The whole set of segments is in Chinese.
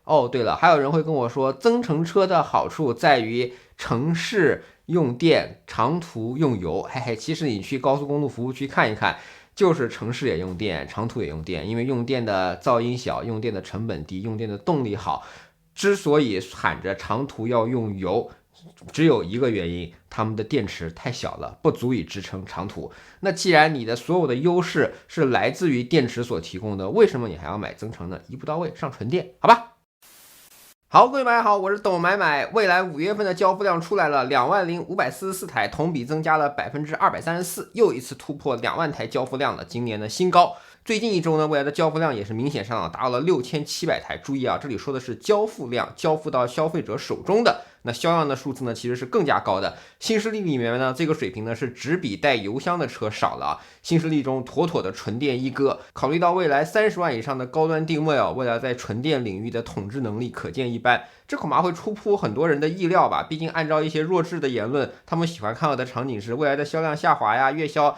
哦，对了，还有人会跟我说，增程车的好处在于城市用电，长途用油。嘿嘿，其实你去高速公路服务区看一看，就是城市也用电，长途也用电，因为用电的噪音小，用电的成本低，用电的动力好。之所以喊着长途要用油，只有一个原因，他们的电池太小了，不足以支撑长途。那既然你的所有的优势是来自于电池所提供的，为什么你还要买增程呢？一步到位，上纯电，好吧？好，各位买好，我是董买买。未来5月份的交付量出来了，20544台，同比增加了234%，又一次突破2万台交付量了，今年的新高。最近一周呢，未来的交付量也是明显上涨，达到了6700台。注意啊，这里说的是交付量，交付到消费者手中的。那销量的数字呢，其实是更加高的。新势力里面呢，这个水平呢是只比带油箱的车少了啊。新势力中妥妥的纯电一哥。考虑到未来30万以上的高端定位啊，未来在纯电领域的统治能力可见一斑。这恐怕会出乎很多人的意料吧？毕竟按照一些弱智的言论，他们喜欢看到的场景是未来的销量下滑呀，月销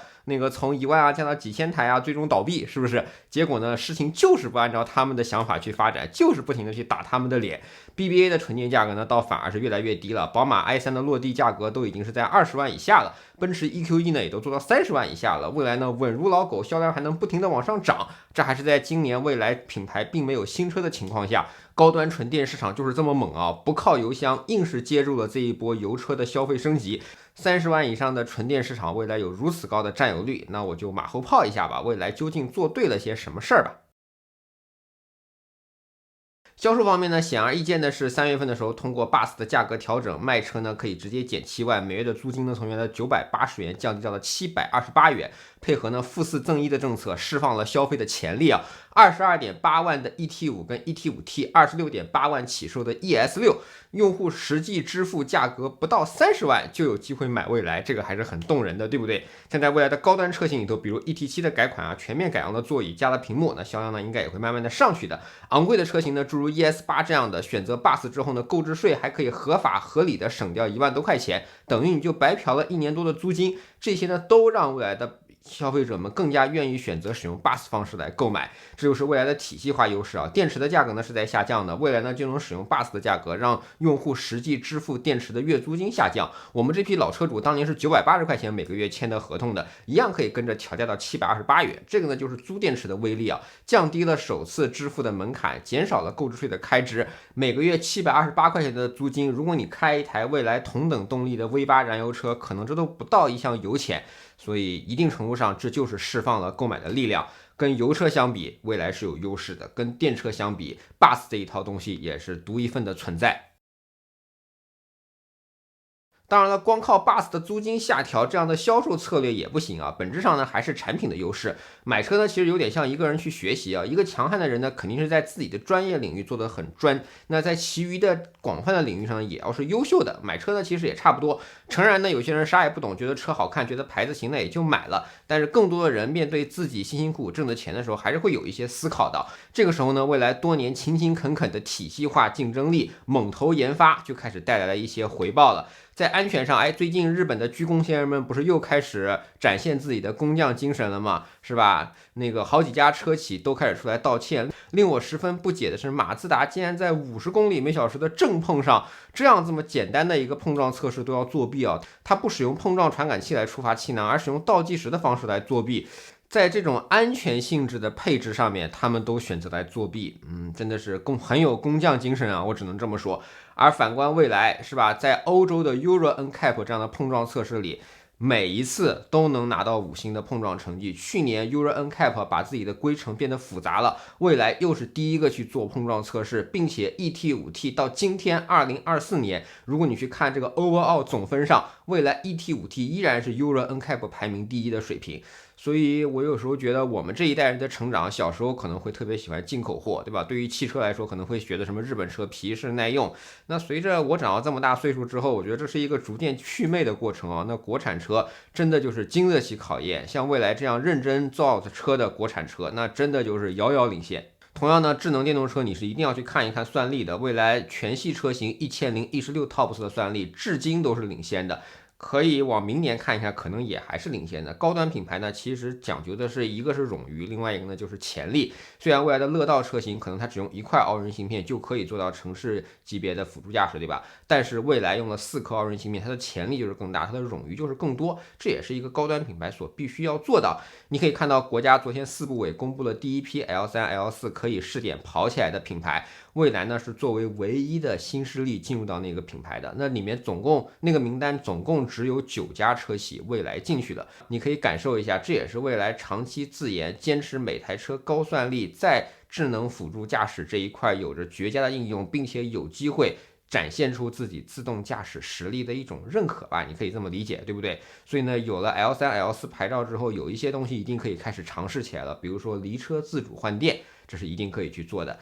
从1万降到几千台啊，最终倒闭，是不是？结果呢，事情就是不按照他们的想法去发展，就是不停的去打他们的脸。BBA 的纯电价格呢，倒反而是越来越低了。宝马 i3 的落地价格都已经是在20万以下了，奔驰 EQE 呢也都做到30万以下了。未来呢，稳如老狗，销量还能不停的往上涨。这还是在今年未来品牌并没有新车的情况下，高端纯电市场就是这么猛啊！不靠油箱，硬是接住了这一波油车的消费升级。30万以上的纯电市场未来有如此高的占有率，那我就马后炮一下吧，未来究竟做对了些什么事儿吧？销售方面呢，显而易见的是，3月份的时候通过 Bus 的价格调整，卖车呢可以直接减7万，每月的租金呢从原来的980元降低到了728元，配合呢负4赠1的政策，释放了消费的潜力啊。22.8万的 ET5 跟 ET5T，26.8万起售的 ES6，用户实际支付价格不到30万就有机会买蔚来，这个还是很动人的，对不对？像在未来的高端车型里头，比如 ET7 的改款啊，全面改良的座椅，加了屏幕，那销量呢应该也会慢慢的上去的。昂贵的车型呢，诸如 ES8 这样的，选择 Bus 之后呢，购置税还可以合法合理的省掉1万多块钱，等于你就白嫖了1年多的租金，这些呢都让未来的消费者们更加愿意选择使用 Bus 方式来购买，这就是未来的体系化优势啊。电池的价格呢是在下降的，未来呢就能使用 Bus 的价格，让用户实际支付电池的月租金下降。我们这批老车主当年是980块钱每个月签的合同的，一样可以跟着调价到728元。这个呢就是租电池的威力啊，降低了首次支付的门槛，减少了购置税的开支。每个月728块钱的租金，如果你开一台未来同等动力的 V8 燃油车，可能这都不到一箱油钱。所以一定程度上，这就是释放了购买的力量。跟油车相比，蔚来是有优势的；跟电车相比 ，Bus 这一套东西也是独一份的存在。当然了，光靠 Bus 的租金下调这样的销售策略也不行啊，本质上呢还是产品的优势。买车呢其实有点像一个人去学习啊，一个强悍的人呢肯定是在自己的专业领域做得很专，那在其余的广泛的领域上呢也要是优秀的。买车呢其实也差不多，诚然呢有些人啥也不懂，觉得车好看，觉得牌子行，那也就买了，但是更多的人面对自己辛辛苦苦挣的钱的时候，还是会有一些思考的。这个时候呢，未来多年勤勤恳恳的体系化竞争力，猛投研发就开始带来了一些回报了。在安全上，最近日本的鞠躬先生们不是又开始展现自己的工匠精神了吗？是吧？好几家车企都开始出来道歉。令我十分不解的是，马自达竟然在50公里每小时的正碰上，这么简单的一个碰撞测试都要作弊啊！它不使用碰撞传感器来触发气囊，而使用倒计时的方式来作弊。在这种安全性质的配置上面，他们都选择来作弊，真的是很有工匠精神啊，我只能这么说。而反观蔚来，是吧，在欧洲的 Euro NCAP 这样的碰撞测试里，每一次都能拿到5星的碰撞成绩。去年 Euro NCAP 把自己的规程变得复杂了，蔚来又是第一个去做碰撞测试，并且 ET5T 到今天2024年，如果你去看这个 overall 总分上，蔚来 ET5T 依然是 Euro NCAP 排名第1的水平。所以我有时候觉得我们这一代人的成长，小时候可能会特别喜欢进口货，对吧？对于汽车来说，可能会觉得什么日本车皮实耐用。那随着我长到这么大岁数之后，我觉得这是一个逐渐祛魅的过程啊。那国产车真的就是经得起考验，像蔚来这样认真造车的国产车，那真的就是遥遥领先。同样呢，智能电动车你是一定要去看一看算力的，蔚来全系车型1016 TOPS 的算力至今都是领先的。可以往明年看一下，可能也还是领先的。高端品牌呢，其实讲究的是一个是冗余，另外一个呢就是潜力。虽然未来的乐道车型可能它只用一块傲人芯片就可以做到城市级别的辅助驾驶，对吧？但是未来用了4颗傲人芯片，它的潜力就是更大，它的冗余就是更多，这也是一个高端品牌所必须要做到。你可以看到国家昨天4部委公布了第一批 L3、L4 可以试点跑起来的品牌，蔚来呢是作为唯一的新势力进入到那个品牌的，那里面总共那个名单总共只有9家车企蔚来进去了，你可以感受一下，这也是蔚来长期自研坚持每台车高算力，在智能辅助驾驶这一块有着绝佳的应用，并且有机会展现出自己自动驾驶实力的一种认可吧，你可以这么理解，对不对？所以呢，有了 L3、L4 牌照之后，有一些东西一定可以开始尝试起来了，比如说离车自主换电，这是一定可以去做的。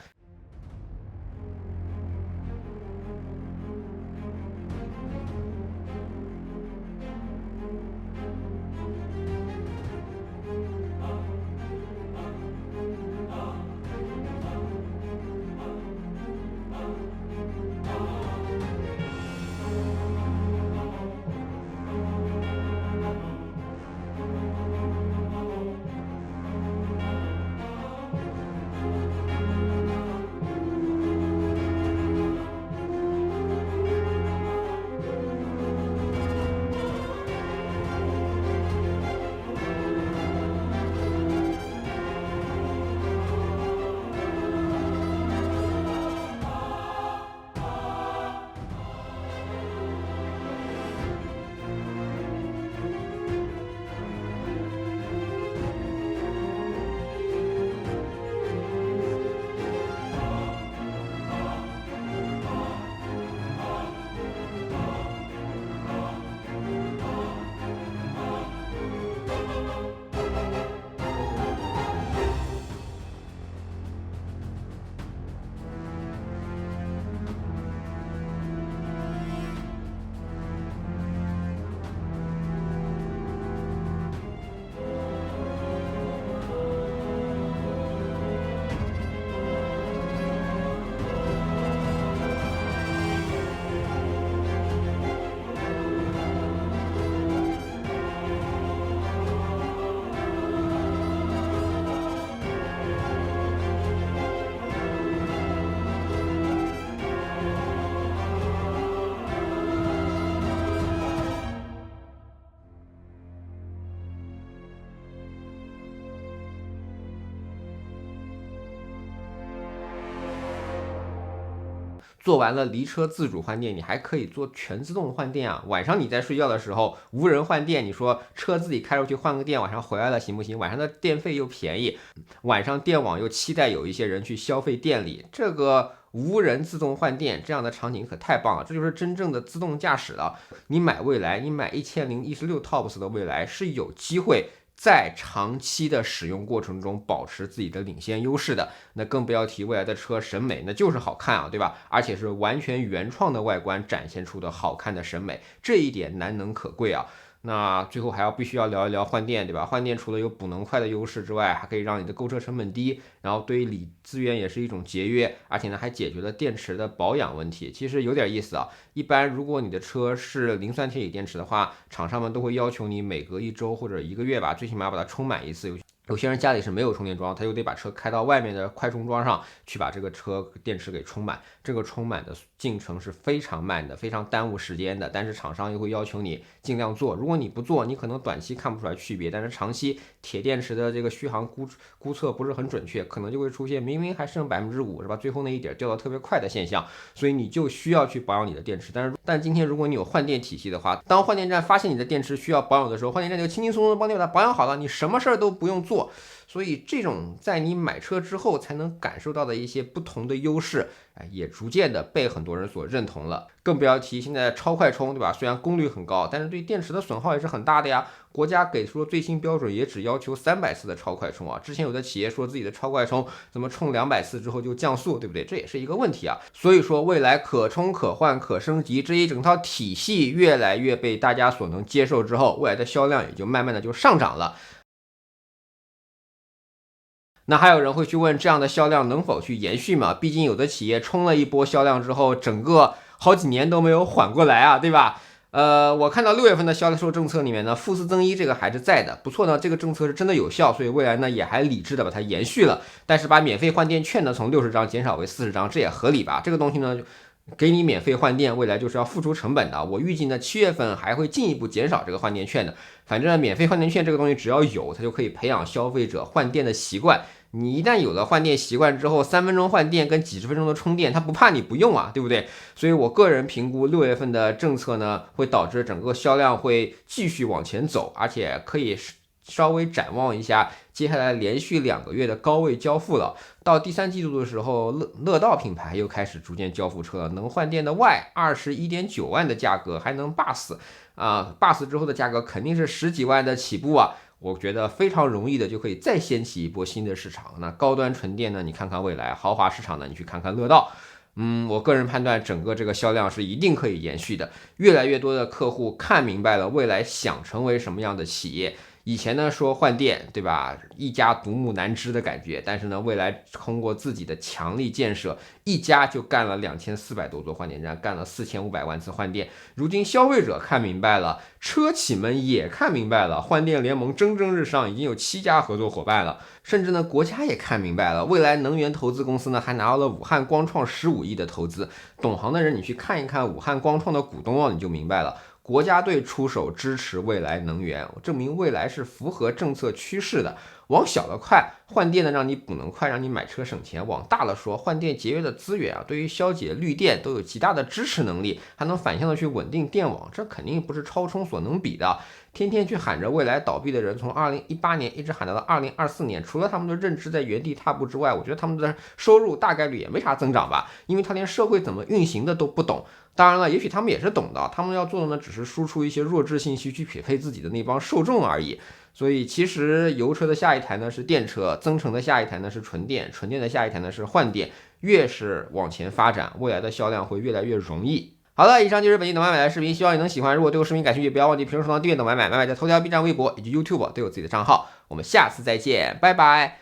做完了离车自主换电，你还可以做全自动换电啊。晚上你在睡觉的时候无人换电，你说车自己开出去换个电，晚上回来了行不行？晚上的电费又便宜，晚上电网又期待有一些人去消费电力，这个无人自动换电这样的场景可太棒了，这就是真正的自动驾驶了。你买蔚来，你买1016 TOPS 的蔚来是有机会在长期的使用过程中保持自己的领先优势的，那更不要提未来的车审美，那就是好看啊，对吧？而且是完全原创的外观展现出的好看的审美，这一点难能可贵啊。那最后必须要聊一聊换电，对吧？换电除了有补能快的优势之外，还可以让你的购车成本低，然后对于锂资源也是一种节约，而且呢还解决了电池的保养问题。其实有点意思啊。一般如果你的车是磷酸铁锂电池的话，厂商们都会要求你每隔1周或者1个月吧，最起码把它充满一次。有些人家里是没有充电桩，他就得把车开到外面的快充桩上去把这个车电池给充满。这个充满的进程是非常慢的，非常耽误时间的，但是厂商又会要求你尽量做。如果你不做，你可能短期看不出来区别，但是长期铁电池的这个续航估测不是很准确，可能就会出现明明还剩5%是吧，最后那一点掉到特别快的现象，所以你就需要去保养你的电池。但今天如果你有换电体系的话，当换电站发现你的电池需要保养的时候，换电站就轻轻松松帮你把它保养好了，你什么事儿都不用做。所以这种在你买车之后才能感受到的一些不同的优势，也逐渐的被很多人所认同了。更不要提现在超快充，对吧？虽然功率很高，但是对电池的损耗也是很大的呀。国家给出的最新标准也只要求300次的超快充啊。之前有的企业说自己的超快充怎么充200次之后就降速，对不对？这也是一个问题啊。所以说未来可充可换可升级这一整套体系越来越被大家所能接受之后，未来的销量也就慢慢的就上涨了。那还有人会去问，这样的销量能否去延续吗？毕竟有的企业冲了一波销量之后，整个好几年都没有缓过来啊，对吧？我看到6月份的销售政策里面呢，负四增一这个还是在的，不错呢，这个政策是真的有效，所以未来呢也还理智的把它延续了，但是把免费换电券呢从60张减少为40张，这也合理吧？这个东西呢，给你免费换电，未来就是要付出成本的。我预计呢7月份还会进一步减少这个换电券的。反正免费换电券这个东西只要有，它就可以培养消费者换电的习惯。你一旦有了换电习惯之后，3分钟换电跟几十分钟的充电，它不怕你不用啊，对不对？所以我个人评估6月份的政策呢，会导致整个销量会继续往前走，而且可以稍微展望一下接下来连续2个月的高位交付了。到第3季度的时候，乐道品牌又开始逐渐交付车了，能换电的 Y21.9万的价格还能 Bus 之后的价格肯定是10几万的起步啊。我觉得非常容易的就可以再掀起一波新的市场。那高端纯电呢，你看看蔚来；豪华市场呢，你去看看乐道。我个人判断整个这个销量是一定可以延续的。越来越多的客户看明白了蔚来想成为什么样的企业。以前呢说换电，对吧？一家独木难支的感觉。但是呢，蔚来通过自己的强力建设，一家就干了2400多座换电站，干了4500万次换电。如今消费者看明白了，车企们也看明白了，换电联盟蒸蒸日上，已经有7家合作伙伴了。甚至呢，国家也看明白了，蔚来能源投资公司呢还拿到了武汉光创15亿的投资。懂行的人，你去看一看武汉光创的股东哦，你就明白了。国家队出手支持蔚来能源，证明蔚来是符合政策趋势的。往小了看，换电呢让你补能快，让你买车省钱；往大了说，换电节约的资源啊，对于消解绿电都有极大的支持能力，还能反向的去稳定电网，这肯定不是超充所能比的。天天去喊着蔚来倒闭的人，从2018年一直喊到了2024年，除了他们的认知在原地踏步之外，我觉得他们的收入大概率也没啥增长吧，因为他连社会怎么运行的都不懂。当然了，也许他们也是懂的，他们要做的呢，只是输出一些弱智信息去匹配自己的那帮受众而已。所以其实油车的下一台呢是电车，增程的下一台呢是纯电，纯电的下一台呢是换电。越是往前发展，未来的销量会越来越容易。好了，以上就是本期懂买买的视频，希望你能喜欢。如果对我视频感兴趣，不要忘记评论、收藏、订阅懂买买。买买在头条、B 站、微博以及 YouTube 都有自己的账号。我们下次再见，拜拜。